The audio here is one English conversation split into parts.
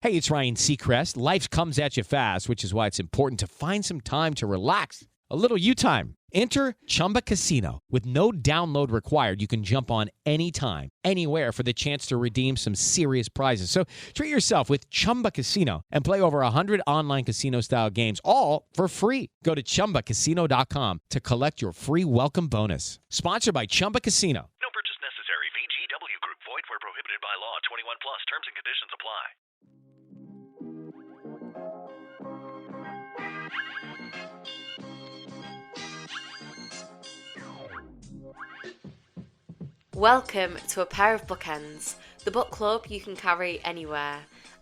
Hey, it's Ryan Seacrest. Life comes at you fast, which is why it's important to find some time to relax. A little you time. Enter Chumba Casino. With no download required, you can jump on anytime, anywhere for the chance to redeem some serious prizes. So treat yourself with Chumba Casino and play over 100 online casino-style games, all for free. Go to ChumbaCasino.com to collect your free welcome bonus. Sponsored by Chumba Casino. No purchase necessary. VGW Group. Void where prohibited by law. 21 plus. Terms and conditions apply. Welcome to A Pair of Bookends, the book club you can carry anywhere.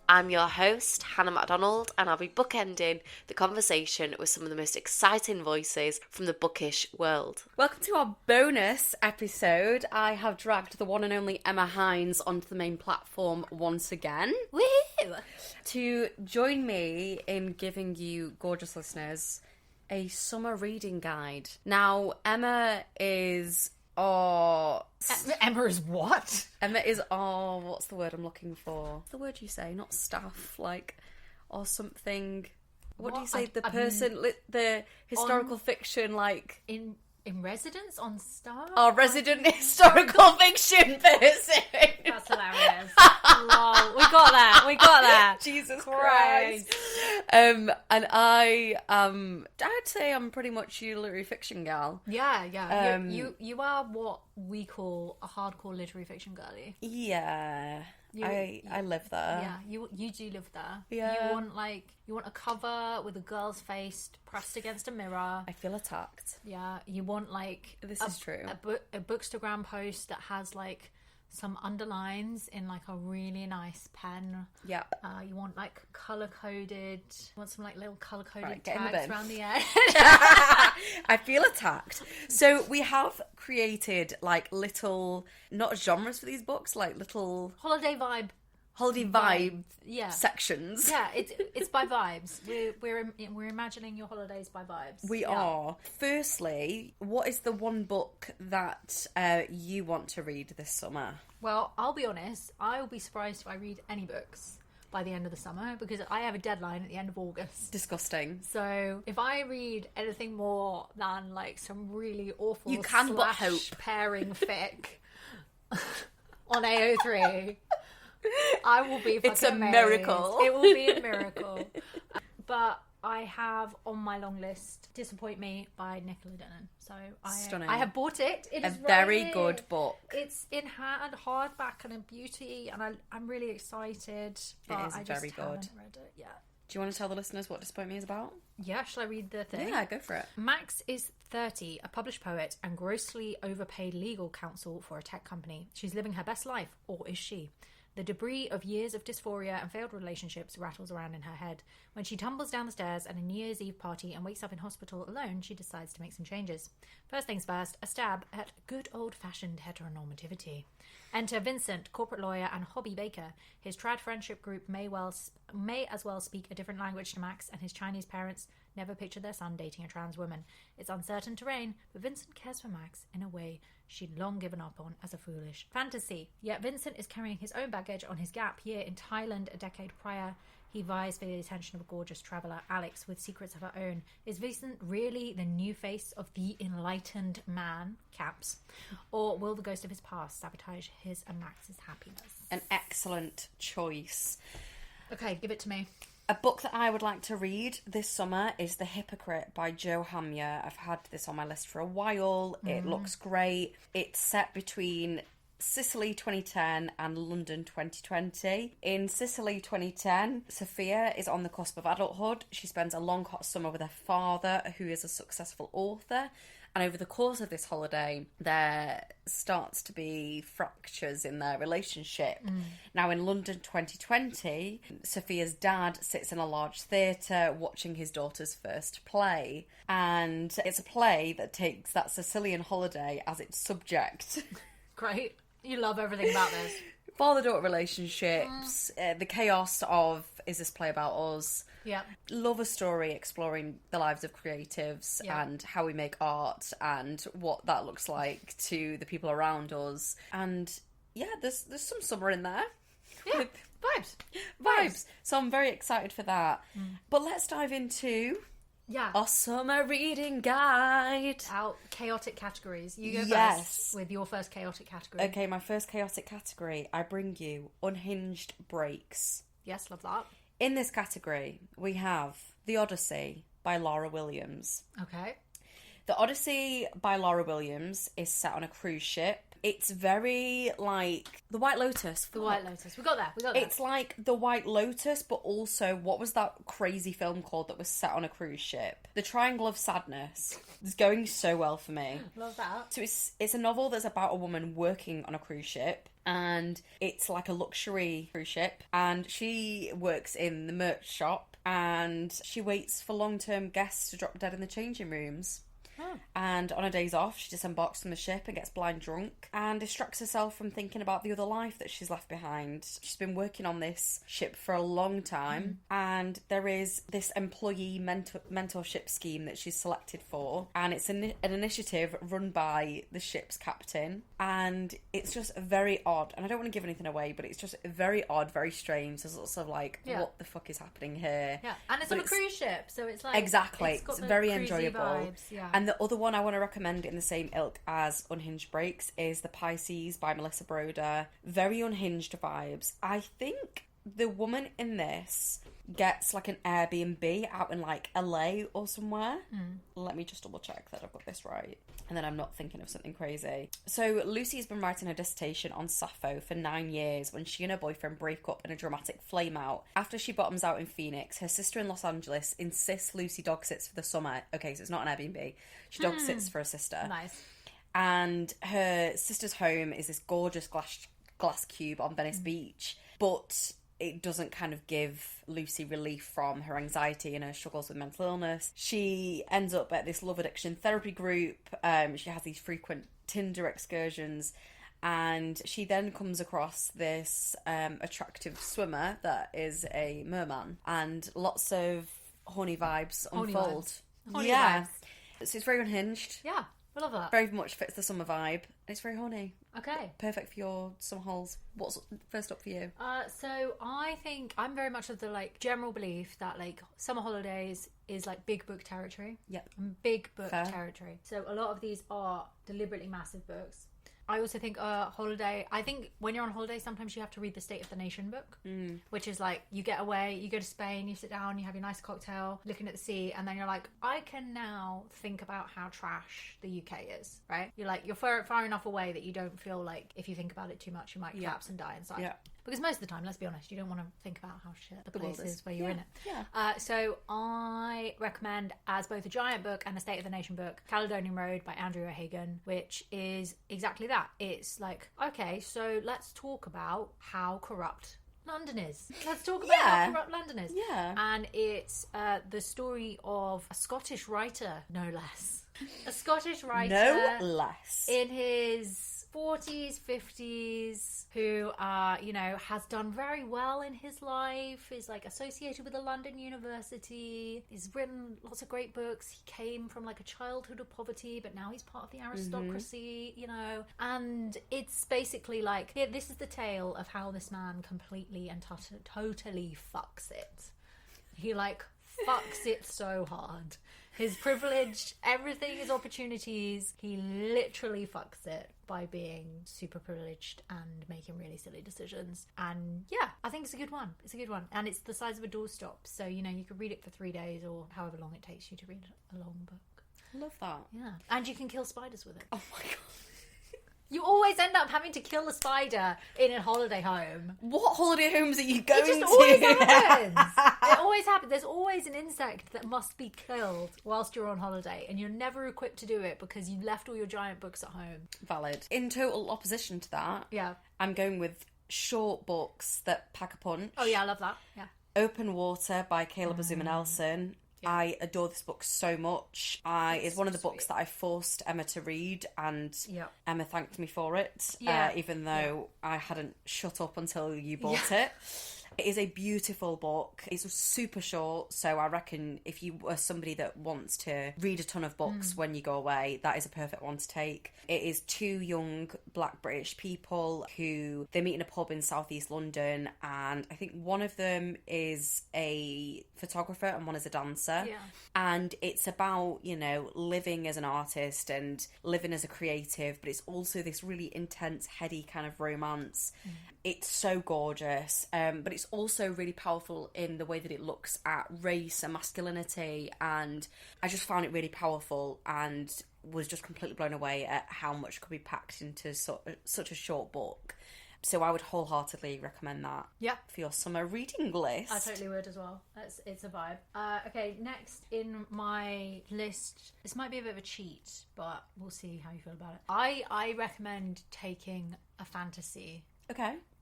I'm your host, Hannah MacDonald, and I'll be bookending the conversation with some of the most exciting voices from the bookish world. Welcome to our bonus episode. I have dragged the one and only Emma Hinds onto the main platform once again. Woohoo! To join me in giving you, gorgeous listeners, a summer reading guide. Now, Emma is... Emma is what? Emma is what's the word I'm looking for? What's the word you say? Not staff, like, or something. What do you say? The historical fiction, like... In residence, on staff? Our resident historical fiction person. That's hilarious. Lol. We got that. Jesus Christ. And I'd say I'm pretty much your literary fiction gal. Yeah. You are what we call a hardcore literary fiction girly. Yeah. I live there. Yeah, you do live there. Yeah. You want a cover with a girl's face pressed against a mirror. I feel attacked. Yeah, you want This is true. A Bookstagram post that has like some underlines in like a really nice pen. Yeah. You want like color coded. You want some like little color coded Get in the tags bin. around the edge. I feel attacked. So we have created like little, not genres for these books, like little Holiday vibe sections. Yeah, it's by vibes. We're imagining your holidays by vibes. We are. Firstly, what is the one book that you want to read this summer? Well, I'll be honest, I will be surprised if I read any books by the end of the summer because I have a deadline at the end of August. Disgusting. So if I read anything more than like some really awful you can but hope pairing fic on AO3, I will be fucking It's a amazed. miracle. It will be a miracle. But I have on my long list Disappoint Me by Nicola Dennon. So Stunning. I have bought it. It is a very right good book. It's in hand, hardback, and in beauty, and I'm really excited. But It is I just very good. haven't read it yet. Do you want to tell the listeners what Disappoint Me is about? Yeah, shall I read the thing? Yeah, go for it. Max is 30, a published poet, and grossly overpaid legal counsel for a tech company. She's living her best life, or is she? The debris of years of dysphoria and failed relationships rattles around in her head. When she tumbles down the stairs at a New Year's Eve party and wakes up in hospital alone, she decides to make some changes. First things first, a stab at good old-fashioned heteronormativity. Enter Vincent, corporate lawyer and hobby baker. His trad friendship group may as well speak a different language to Max, and his Chinese parents never pictured their son dating a trans woman. It's uncertain terrain, but Vincent cares for Max in a way she'd long given up on as a foolish fantasy. Yet Vincent is carrying his own baggage on his gap year in Thailand a decade prior. He vies for the attention of a gorgeous traveller, Alex, with secrets of her own. Is Vincent really the new face of the enlightened man, caps? Or will the ghost of his past sabotage his and Max's happiness? An excellent choice. Okay, give it to me. A book that I would like to read this summer is The Hypocrite by Jo Hamya. I've had this on my list for a while. It looks great. It's set between Sicily 2010 and London 2020. In Sicily 2010, Sophia is on the cusp of adulthood. She spends a long hot summer with her father, who is a successful author. And over the course of this holiday, there starts to be fractures in their relationship. Now, in London 2020, Sophia's dad sits in a large theatre watching his daughter's first play. And it's a play that takes that Sicilian holiday as its subject. Great. You love everything about this. Father-daughter relationships, the chaos of, is this play about us? Yeah. Love a story exploring the lives of creatives and how we make art and what that looks like to the people around us. And yeah, there's some summer in there. Yeah. Vibes. So I'm very excited for that. But let's dive into Yeah. our summer reading guide. Our chaotic categories. You go Yes. first with your first chaotic category. Okay, my first chaotic category, I bring you unhinged breaks. Yes, love that. In this category, we have The Odyssey by Laura Williams. Okay. The Odyssey by Laura Williams is set on a cruise ship. It's very like The White Lotus. The White Lotus. We got there. It's like The White Lotus, but also, what was that crazy film called that was set on a cruise ship? The Triangle of Sadness. It's going so well for me. Love that. So it's a novel that's about a woman working on a cruise ship, and it's like a luxury cruise ship, and she works in the merch shop, and she waits for long-term guests to drop dead in the changing rooms. And on her days off, she disembarks from the ship and gets blind drunk and distracts herself from thinking about the other life that she's left behind. She's been working on this ship for a long time, and there is this employee mentorship scheme that she's selected for, and it's an initiative run by the ship's captain, and it's just very odd. And I don't want to give anything away, but it's just very odd, very strange. There's lots of like, what the fuck is happening here? Yeah, and it's on a cruise ship, so it's like... Exactly, it's very cruisy enjoyable. Vibes, yeah. And the other one I want to recommend in the same ilk as Unhinged Breaks is The Pisces by Melissa Broder. Very unhinged vibes. I think the woman in this gets like an Airbnb out in like LA or somewhere. Let me just double check that I've got this right, and then I'm not thinking of something crazy. So Lucy's been writing her dissertation on Sappho for 9 years when she and her boyfriend break up in a dramatic flame out. After she bottoms out in Phoenix, her sister in Los Angeles insists Lucy dog sits for the summer. Okay, so it's not an Airbnb. She dog sits for her sister. Nice. And her sister's home is this gorgeous glass cube on Venice Beach, but it doesn't kind of give Lucy relief from her anxiety and her struggles with mental illness. She ends up at this love addiction therapy group. She has these frequent Tinder excursions, and she then comes across this attractive swimmer that is a merman, and lots of horny vibes unfold. Horny vibes. So it's very unhinged. Yeah, I love that. Very much fits the summer vibe. And it's very horny. Okay. Perfect for your summer holes. What's first up for you? So I think I'm very much of the like general belief that like summer holidays is like big book territory. Yep. Big book Fair. territory. So a lot of these are deliberately massive books. I also think holiday, I think when you're on holiday, sometimes you have to read the State of the Nation book, which is like, you get away, you go to Spain, you sit down, you have your nice cocktail, looking at the sea, and then you're like, I can now think about how trash the UK is, right? You're like, you're far enough away that you don't feel like if you think about it too much, you might collapse and die inside. Yeah. Because most of the time, let's be honest, you don't want to think about how shit the place is where you're in it. Yeah. So I recommend, as both a giant book and a State of the Nation book, Caledonian Road by Andrew O'Hagan, which is exactly that. It's like, okay, so let's talk about how corrupt London is. Let's talk about how corrupt London is. Yeah. And it's the story of a Scottish writer, no less. A Scottish writer. No less. In his 40s, 50s, who, has done very well in his life, is like associated with a London university. He's written lots of great books. He came from like a childhood of poverty, but now he's part of the aristocracy, and it's basically like, this is the tale of how this man completely and totally fucks it. He like fucks it so hard. His privilege, everything, his opportunities, he literally fucks it by being super privileged and making really silly decisions. And yeah, I think it's a good one. It's a good one. And it's the size of a doorstop. So, you could read it for 3 days or however long it takes you to read a long book. Love that. Yeah. And you can kill spiders with it. Oh my god. You always end up having to kill a spider in a holiday home. What holiday homes are you going to? It just always happens. It always happens. There's always an insect that must be killed whilst you're on holiday, and you're never equipped to do it because you left all your giant books at home. Valid. In total opposition to that, I'm going with short books that pack a punch. Oh yeah, I love that. Yeah. Open Water by Caleb Azuma Nelson. Yeah. I adore this book so much. It's one of the books that I forced Emma to read, and Emma thanked me for it, even though I hadn't shut up until you bought it. It is a beautiful book. It's super short, so I reckon if you are somebody that wants to read a ton of books when you go away, that is a perfect one to take. It is two young black British people who they meet in a pub in southeast London, and I think one of them is a photographer and one is a dancer. Yeah. And it's about, you know, living as an artist and living as a creative, but it's also this really intense, heady kind of romance. It's so gorgeous, but it's also really powerful in the way that it looks at race and masculinity, and I just found it really powerful and was just completely blown away at how much could be packed into such a short book. So I would wholeheartedly recommend that for your summer reading list. I totally would as well. It's a vibe. Okay, next in my list, this might be a bit of a cheat, but we'll see how you feel about it. I recommend taking a fantasy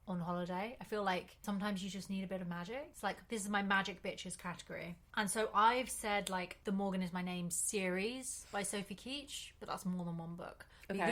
on holiday. I feel like sometimes you just need a bit of magic. It's like, this is my magic bitches category. And so I've said like the Morgan Is My Name series by Sophie Keach, but that's more than one book. You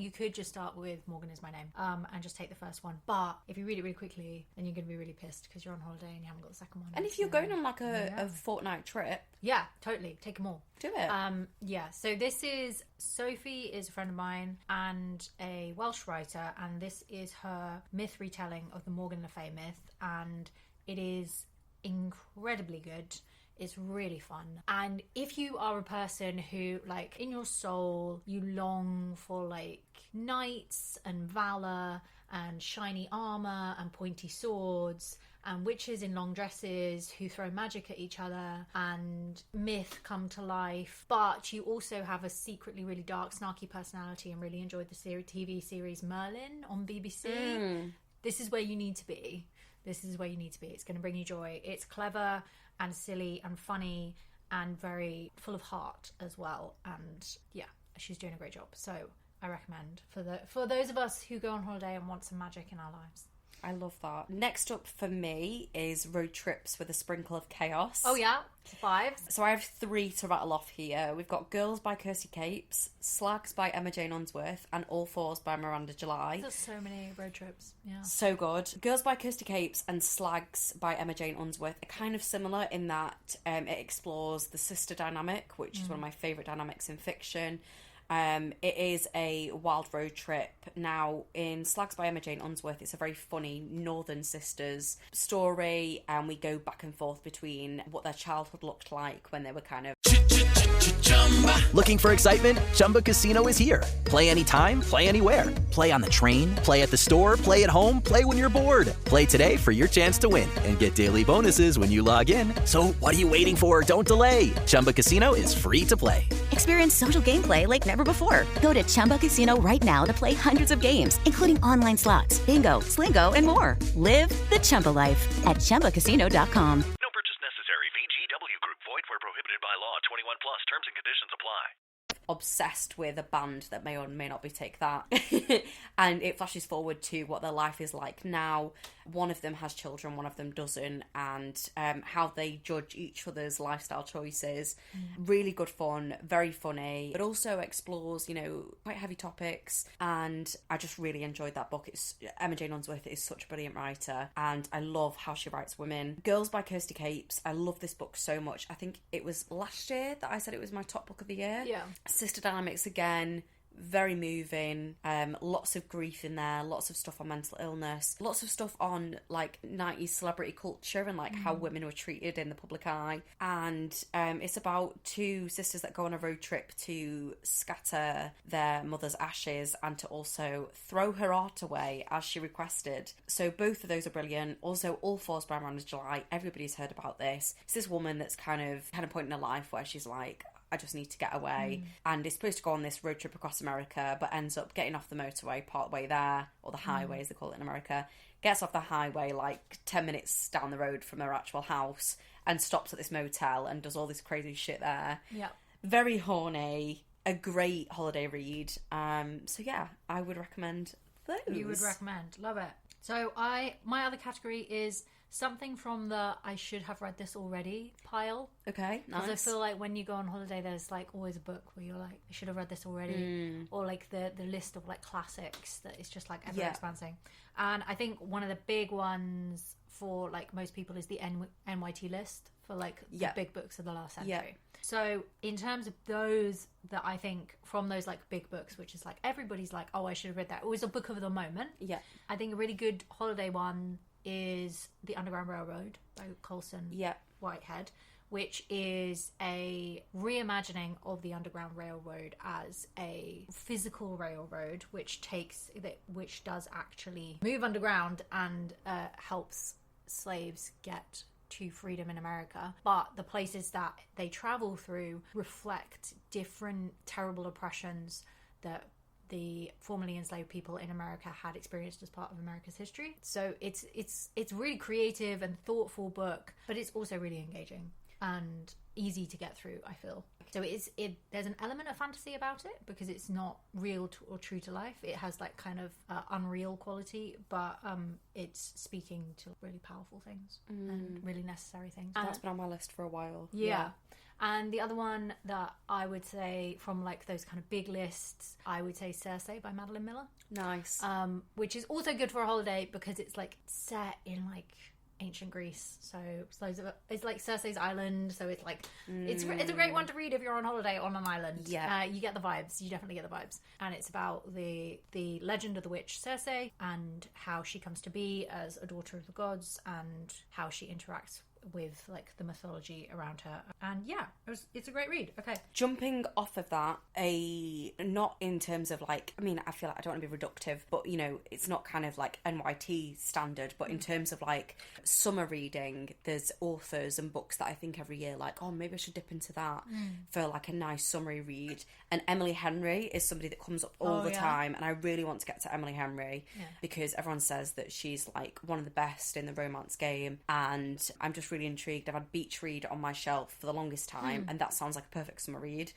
could just start with Morgan Is My Name and just take the first one. But if you read it really quickly, then you're going to be really pissed because you're on holiday and you haven't got the second one. And if you're going on like a fortnight trip, yeah, totally, take them all. Do it. So this is Sophie is a friend of mine and a Welsh writer, and this is her myth retelling of the Morgan Le Fay myth, and it is incredibly good. It's really fun. And if you are a person who, like, in your soul, you long for, like, knights and valor and shiny armor and pointy swords and witches in long dresses who throw magic at each other and myth come to life, but you also have a secretly really dark, snarky personality and really enjoyed the TV series Merlin on BBC, this is where you need to be. This is where you need to be. It's going to bring you joy. It's clever and silly and funny and very full of heart as well. And yeah, she's doing a great job. So I recommend for those of us who go on holiday and want some magic in our lives. I love that. Next up for me is Road Trips with a Sprinkle of Chaos. Oh yeah, 5. So I have 3 to rattle off here. We've got Girls by Kirsty Capes, Slags by Emma Jane Unsworth, and All Fours by Miranda July. There's so many road trips. Yeah. So good. Girls by Kirsty Capes and Slags by Emma Jane Unsworth are kind of similar in that it explores the sister dynamic, which is one of my favourite dynamics in fiction. It is a wild road trip. Now, in Slags by Emma Jane Unsworth, it's a very funny Northern Sisters story, and we go back and forth between what their childhood looked like when they were kind of... Looking for excitement? Chumba Casino is here. Play anytime, play anywhere. Play on the train, play at the store, play at home, play when you're bored. Play today for your chance to win and get daily bonuses when you log in. So what are you waiting for? Don't delay. Chumba Casino is free to play. Experience social gameplay like never before. Go to Chumba Casino right now to play hundreds of games, including online slots, bingo, Slingo, and more. Live the Chumba life at ChumbaCasino.com. No purchase necessary. VGW Group. Void where prohibited by law. 21 plus. Terms and conditions apply. Obsessed with a band that may or may not be Take That. And it flashes forward to what their life is like now. One of them has children, one of them doesn't, and how they judge each other's lifestyle choices. Really good fun, very funny, but also explores, you know, quite heavy topics, and I just really enjoyed that book. Emma Jane Unsworth is such a brilliant writer, and I love how she writes women. Girls by Kirsty Capes, I love this book so much. I think it was last year that I said it was my top book of the year. Yeah. Sister dynamics again, very moving, lots of grief in there, lots of stuff on mental illness, lots of stuff on like 90s celebrity culture and like how women were treated in the public eye. And it's about 2 sisters that go on a road trip to scatter their mother's ashes and to also throw her art away as she requested. So both of those are brilliant. Also, All Fours by Miranda July, everybody's heard about this. It's this woman that's kind of point in her life where she's like, I just need to get away. And is supposed to go on this road trip across America, but ends up getting off the motorway part way there, or the highway as they call it in America. Gets off the highway like 10 minutes down the road from her actual house and stops at this motel and does all this crazy shit there. Yeah. Very horny, a great holiday read. So yeah, I would recommend those. You would recommend. Love it. So my other category is something from the I should have read this already pile. Okay, nice. Because I feel like when you go on holiday, there's like always a book where you're like, I should have read this already, or like the list of like classics that is just like ever expanding. And I think one of the big ones for like most people is the NYT list for like the big books of the last century. So in terms of those that I think from those like big books, which is like everybody's like, oh, I should have read that. It was a book of the moment. Yeah. I think a really good holiday one is The Underground Railroad by Colson Whitehead, which is a reimagining of the Underground Railroad as a physical railroad, which does actually move underground and helps slaves get to freedom in America. But the places that they travel through reflect different terrible oppressions that the formerly enslaved people in America had experienced as part of America's history. So it's really creative and thoughtful book, but it's also really engaging and easy to get through, I feel. So there's an element of fantasy about it because it's not real or true to life. It has like kind of unreal quality, but it's speaking to really powerful things and really necessary things. That's been on my list for a while. Yeah. And the other one that I would say from like those kind of big lists, I would say Circe by Madeline Miller. Nice. Which is also good for a holiday because it's like set in like ancient Greece, so it's like Circe's island, so it's like it's a great one to read if you're on holiday on an island. You get the vibes, you definitely get the vibes. And it's about the legend of the witch Circe and how she comes to be as a daughter of the gods and how she interacts with like the mythology around her. And it's a great read. Okay, jumping off of that, not in terms of like, I mean, I feel like I don't want to be reductive, but you know, it's not kind of like NYT standard, but in terms of like summer reading, there's authors and books that I think every year like, oh, maybe I should dip into that for like a nice summery read. And Emily Henry is somebody that comes up all the time, and I really want to get to Emily Henry because everyone says that she's like one of the best in the romance game, and I'm just really intrigued. I've had Beach Read on my shelf for the longest time, and that sounds like a perfect summer read.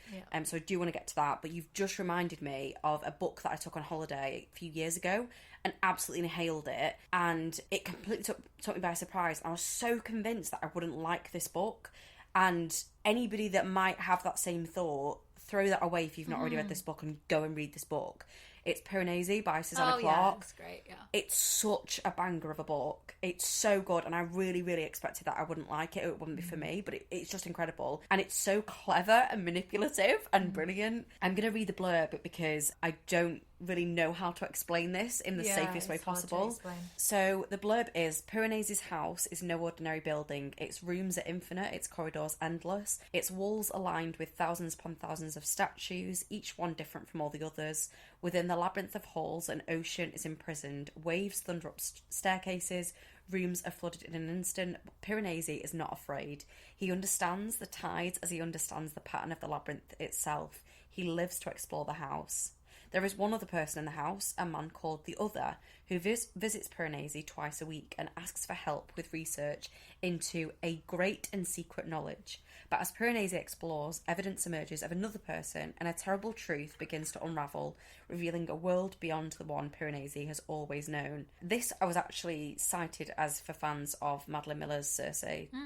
So I do want to get to that, but you've just reminded me of a book that I took on holiday a few years ago and absolutely inhaled it, and it completely took me by surprise. I was so convinced that I wouldn't like this book, and anybody that might have that same thought, throw that away if you've not already read this book and go and read this book. It's Piranesi by Susanna Clarke. Yeah, it's great, It's such a banger of a book. It's so good, and I really, really expected that I wouldn't like it. It wouldn't be for me, but it's just incredible. And it's so clever and manipulative and brilliant. I'm going to read the blurb because I don't really know how to explain this in the safest way possible. So the blurb is, Piranesi's house is no ordinary building. Its rooms are infinite, its corridors endless, its walls are lined with thousands upon thousands of statues, each one different from all the others. Within the labyrinth of halls, an ocean is imprisoned. Waves thunder up staircases. Rooms are flooded in an instant. But Piranesi is not afraid. He understands the tides as he understands the pattern of the labyrinth itself. He lives to explore the house. There is one other person in the house, a man called the Other, who visits Piranesi twice a week and asks for help with research into a great and secret knowledge. But as Piranesi explores, evidence emerges of another person, and a terrible truth begins to unravel, revealing a world beyond the one Piranesi has always known. This I was actually cited as for fans of Madeline Miller's Circe,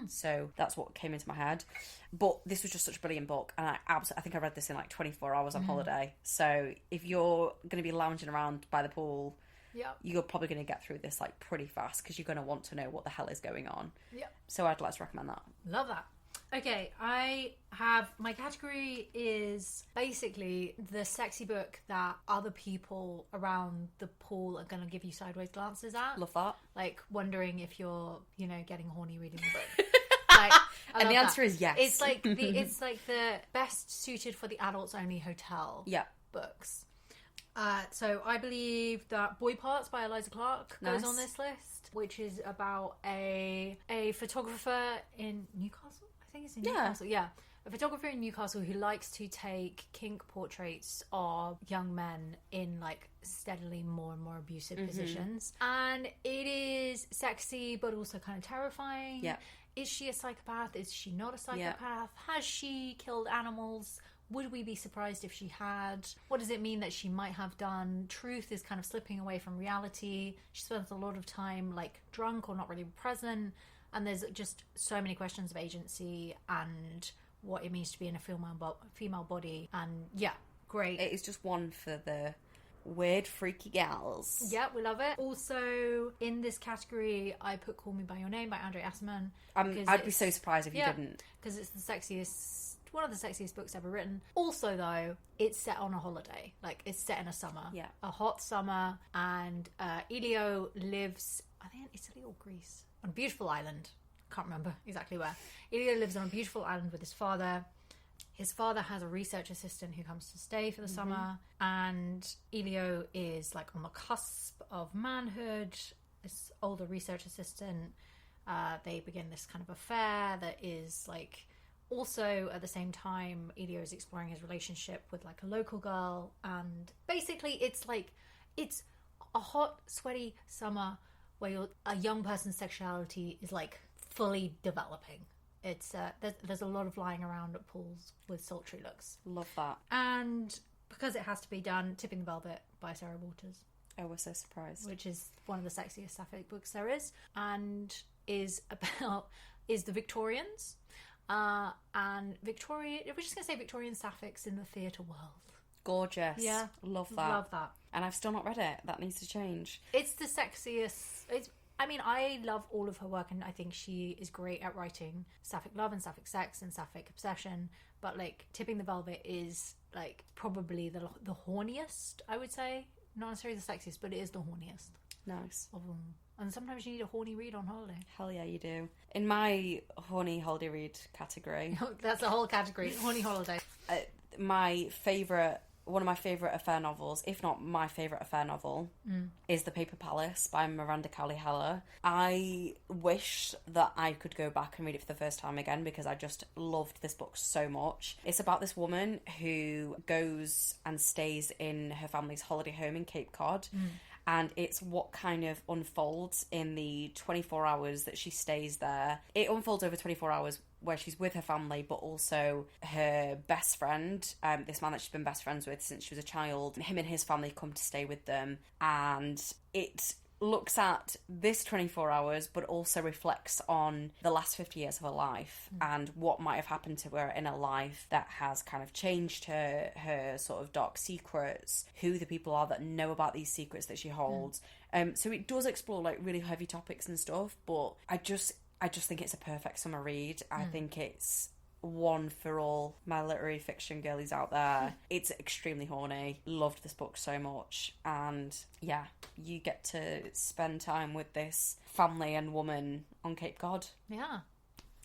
so that's what came into my head. But this was just such a brilliant book, and I think I read this in like 24 hours on holiday. So if you're going to be lounging around by the pool, you're probably going to get through this like pretty fast because you're going to want to know what the hell is going on. So I'd like to recommend that. Love that. Okay, I have, my category is basically the sexy book that other people around the pool are going to give you sideways glances at. Love that. Like wondering if you're, getting horny reading the book. And the answer is yes. It's like the best suited for the adults only hotel books. So I believe that Boy Parts by Eliza Clark goes on this list, which is about a photographer in Newcastle. I think it's in Newcastle. Yeah. A photographer in Newcastle who likes to take kink portraits of young men in like steadily more and more abusive positions. And it is sexy but also kind of terrifying. Yeah. Is she a psychopath? Is she not a psychopath? Has she killed animals? Would we be surprised if she had? What does it mean that she might have done? Truth is kind of slipping away from reality. She spends a lot of time like drunk or not really present. And there's just so many questions of agency and what it means to be in a female body. And yeah, great. It is just one for the weird, freaky gals. Yeah, we love it. Also, in this category, I put Call Me By Your Name by Andre Asselman. I'd be so surprised if you didn't. Because it's one of the sexiest books ever written. Also, though, it's set on a holiday. Like, it's set in a summer. Yeah. A hot summer. And Elio lives, I think, in Italy or Greece. On a beautiful island. Can't remember exactly where. Elio lives on a beautiful island with his father. His father has a research assistant who comes to stay for the summer, and Elio is like on the cusp of manhood. This older research assistant, they begin this kind of affair that is like also at the same time Elio is exploring his relationship with like a local girl, and basically it's a hot, sweaty summer where a young person's sexuality is like fully developing. It's there's a lot of lying around at pools with sultry looks. Love that. And because it has to be done, Tipping the Velvet by Sarah Waters. Oh, we're so surprised. Which is one of the sexiest sapphic books there is, and is the Victorians. And we're just going to say Victorian sapphics in the theatre world. Gorgeous. Yeah. Love that. Love that. And I've still not read it. That needs to change. It's the sexiest. I love all of her work, and I think she is great at writing sapphic love and sapphic sex and sapphic obsession. But like Tipping the Velvet is like probably the horniest, I would say. Not necessarily the sexiest, but it is the horniest. Nice. Of them. And sometimes you need a horny read on holiday. Hell yeah, you do. In my horny holiday read category, that's the whole category. Horny holiday. One of my favourite affair novels, if not my favourite affair novel, is The Paper Palace by Miranda Cowley Heller. I wish that I could go back and read it for the first time again because I just loved this book so much. It's about this woman who goes and stays in her family's holiday home in Cape Cod. And it's what kind of unfolds in the 24 hours that she stays there. It unfolds over 24 hours where she's with her family, but also her best friend, this man that she's been best friends with since she was a child. Him and his family come to stay with them. And it looks at this 24 hours, but also reflects on the last 50 years of her life and what might have happened to her in her life that has kind of changed her sort of dark secrets, who the people are that know about these secrets that she holds. So it does explore like really heavy topics and stuff, but I just think it's a perfect summer read. I think it's one for all my literary fiction girlies out there. It's extremely horny. Loved this book so much. And yeah, you get to spend time with this family and woman on Cape Cod. Yeah.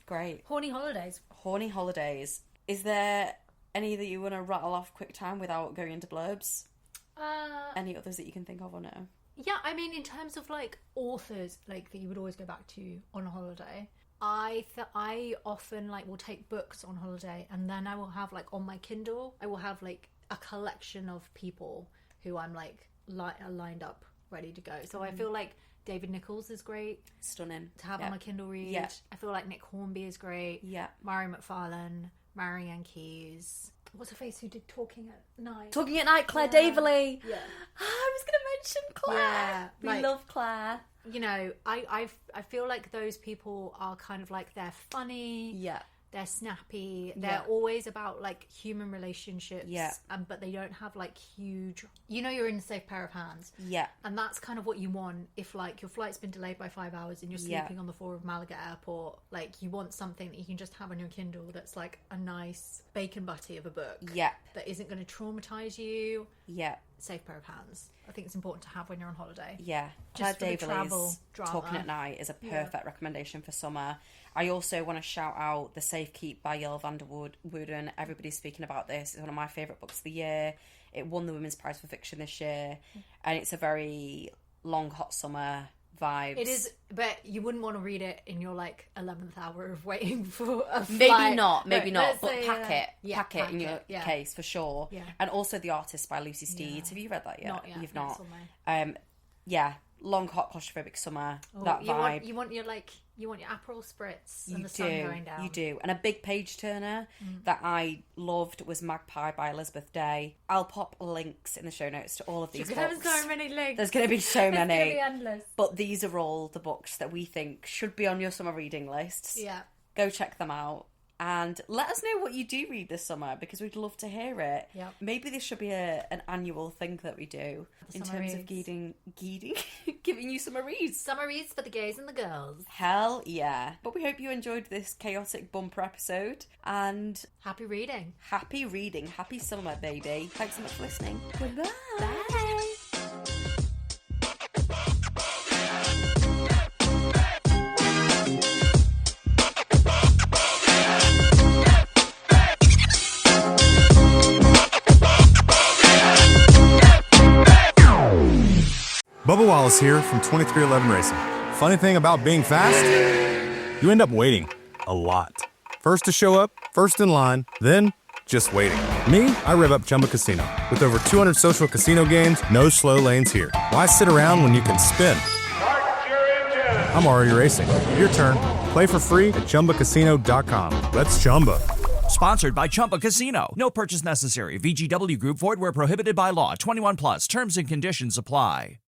Great. Horny holidays. Horny holidays. Is there any that you want to rattle off quick time without going into blurbs? Any others that you can think of or no? Yeah, I mean, in terms of like authors like that you would always go back to on a holiday, I often like will take books on holiday, and then I will have like on my Kindle I will have like a collection of people who I'm like lined up ready to go. So I feel like David Nichols is great, Stunning to have on my Kindle read. I feel like Nick Hornby is great. Mary McFarlane, Marianne Keyes. What's her face who did Talking at Night? Talking at Night, Claire Daverley. Yeah. I was going to mention Claire. Yeah, we love Claire. You know, I feel like those people are kind of like, they're funny. Yeah. They're snappy. They're always about like human relationships. Yeah. But they don't have like huge. You know, you're in a safe pair of hands. Yeah. And that's kind of what you want if like your flight's been delayed by 5 hours and you're sleeping on the floor of Malaga Airport. Like, you want something that you can just have on your Kindle that's like a nice bacon butty of a book. Yeah. That isn't going to traumatize you. Yeah. Safe pair of hands. I think it's important to have when you're on holiday. Yeah. Claire Daverley's Talking at Night is a perfect recommendation for summer. I also want to shout out The Safe Keep by Yael van der Wooden. Everybody's speaking about this. It's one of my favourite books of the year. It won the Women's Prize for Fiction this year. And it's a very long, hot summer vibes. It is, but you wouldn't want to read it in your like 11th hour of waiting for a flight. Maybe not, but pack it in your case for sure. Yeah. And also The Artist by Lucy Steeds. Have you read that yet? Not yet. You've not. Yeah, long, hot, claustrophobic summer. Oh, that vibe. You want your Aperol spritz and the sun going down. You do. And a big page turner that I loved was Magpie by Elizabeth Day. I'll pop links in the show notes to all of these books. There's so many links. There's going to be so many. It's going to be endless. But these are all the books that we think should be on your summer reading lists. Yeah. Go check them out. And let us know what you do read this summer, because we'd love to hear it. Yep. Maybe this should be an annual thing that we do in terms of giving you summer reads. Summer reads for the gays and the girls. Hell yeah. But we hope you enjoyed this chaotic bumper episode. And happy reading. Happy reading. Happy summer, baby. Thanks so much for listening. Goodbye. Bye. Bubba Wallace here from 2311 Racing. Funny thing about being fast, you end up waiting a lot. First to show up, first in line, then just waiting. Me, I rev up Chumba Casino. With over 200 social casino games, no slow lanes here. Why sit around when you can spin? I'm already racing. Your turn. Play for free at ChumbaCasino.com. Let's Chumba. Sponsored by Chumba Casino. No purchase necessary. VGW Group. Void where prohibited by law. 21 plus. Terms and conditions apply.